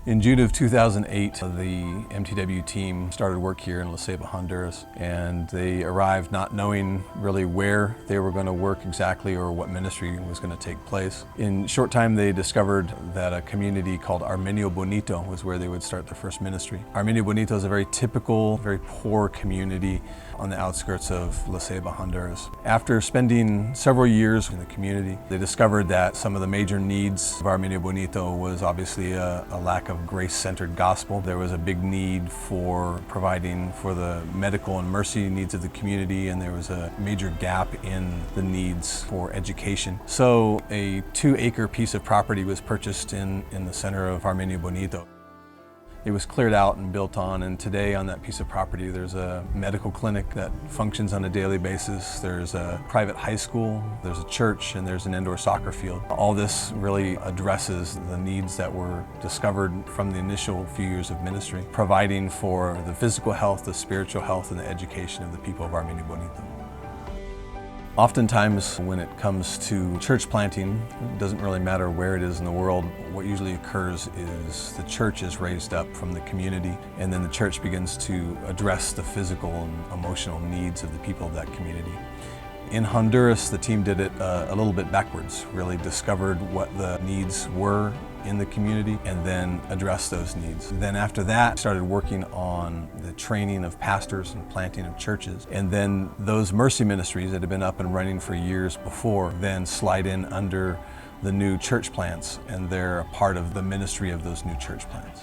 In June of 2008, the MTW team started work here in La Ceiba, Honduras, and they arrived not knowing really where they were going to work exactly or what ministry was going to take place. In a short time, they discovered that a community called Armenio Bonito was where they would start their first ministry. Armenio Bonito is a very typical, very poor community on the outskirts of La Ceiba, Honduras. After spending several years in the community, they discovered that some of the major needs of Armenio Bonito was obviously a lack of grace-centered gospel. There was a big need for providing for the medical and mercy needs of the community, and there was a major gap in the needs for education. So a 2-acre piece of property was purchased in the center of Armenio Bonito. It was cleared out and built on, and today on that piece of property there's a medical clinic that functions on a daily basis, there's a private high school, there's a church, and there's an indoor soccer field. All this really addresses the needs that were discovered from the initial few years of ministry, providing for the physical health, the spiritual health, and the education of the people of Armenio Bonito. Oftentimes when it comes to church planting, it doesn't really matter where it is in the world. What usually occurs is the church is raised up from the community, and then the church begins to address the physical and emotional needs of the people of that community. In Honduras, the team did it a little bit backwards, really discovered what the needs were in the community and then addressed those needs. Then after that, started working on the training of pastors and planting of churches. And then those mercy ministries that had been up and running for years before then slide in under the new church plants, and they're a part of the ministry of those new church plants.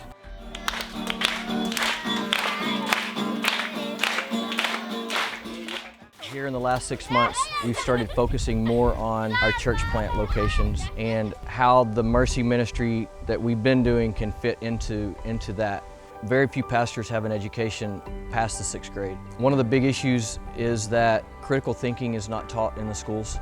Here in the last 6 months, we've started focusing more on our church plant locations and how the mercy ministry that we've been doing can fit into that. Very few pastors have an education past the 6th grade. One of the big issues is that critical thinking is not taught in the schools.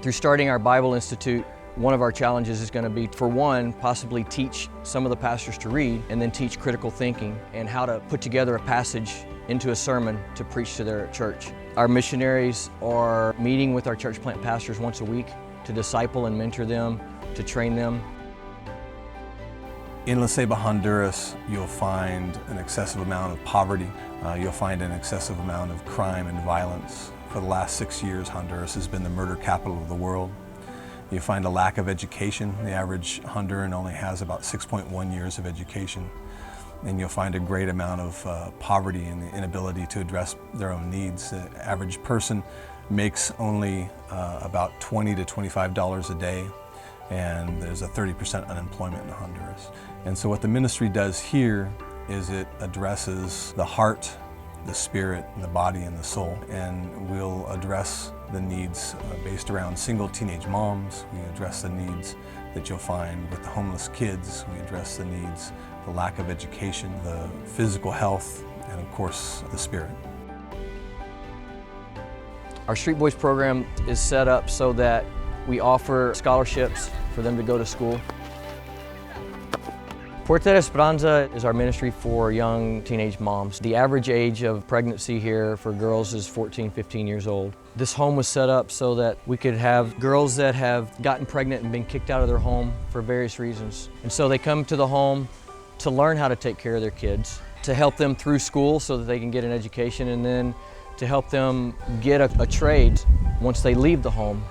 Through starting our Bible Institute, one of our challenges is going to be, for one, possibly teach some of the pastors to read, and then teach critical thinking and how to put together a passage into a sermon to preach to their church. Our missionaries are meeting with our church plant pastors once a week to disciple and mentor them, to train them. In La Ceiba, Honduras, you'll find an excessive amount of poverty. You'll find an excessive amount of crime and violence. For the last 6 years, Honduras has been the murder capital of the world. You find a lack of education. The average Honduran only has about 6.1 years of education. And you'll find a great amount of poverty and the inability to address their own needs. The average person makes only about $20 to $25 a day, and there's a 30% unemployment in Honduras. And so what the ministry does here is it addresses the heart, the spirit, and the body, and the soul. And we'll address the needs based around single teenage moms. We address the needs that you'll find with the homeless kids. We address the needs, the lack of education, the physical health, and of course, the spirit. Our Street Boys program is set up so that we offer scholarships for them to go to school. Puerta de Esperanza is our ministry for young teenage moms. The average age of pregnancy here for girls is 14, 15 years old. This home was set up so that we could have girls that have gotten pregnant and been kicked out of their home for various reasons. And so they come to the home to learn how to take care of their kids, to help them through school so that they can get an education, and then to help them get a trade once they leave the home.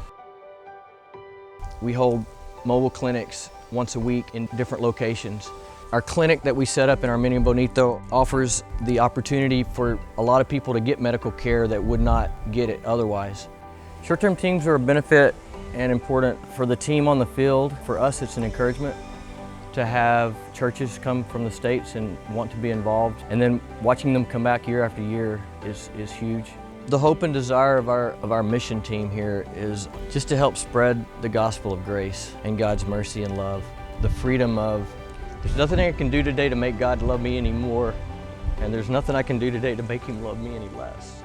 We hold mobile clinics once a week in different locations. Our clinic that we set up in Armenio Bonito offers the opportunity for a lot of people to get medical care that would not get it otherwise. Short-term teams are a benefit and important for the team on the field. For us, it's an encouragement to have churches come from the States and want to be involved. And then watching them come back year after year is huge. The hope and desire of our mission team here is just to help spread the gospel of grace and God's mercy and love. The freedom of, there's nothing I can do today to make God love me anymore, and there's nothing I can do today to make Him love me any less.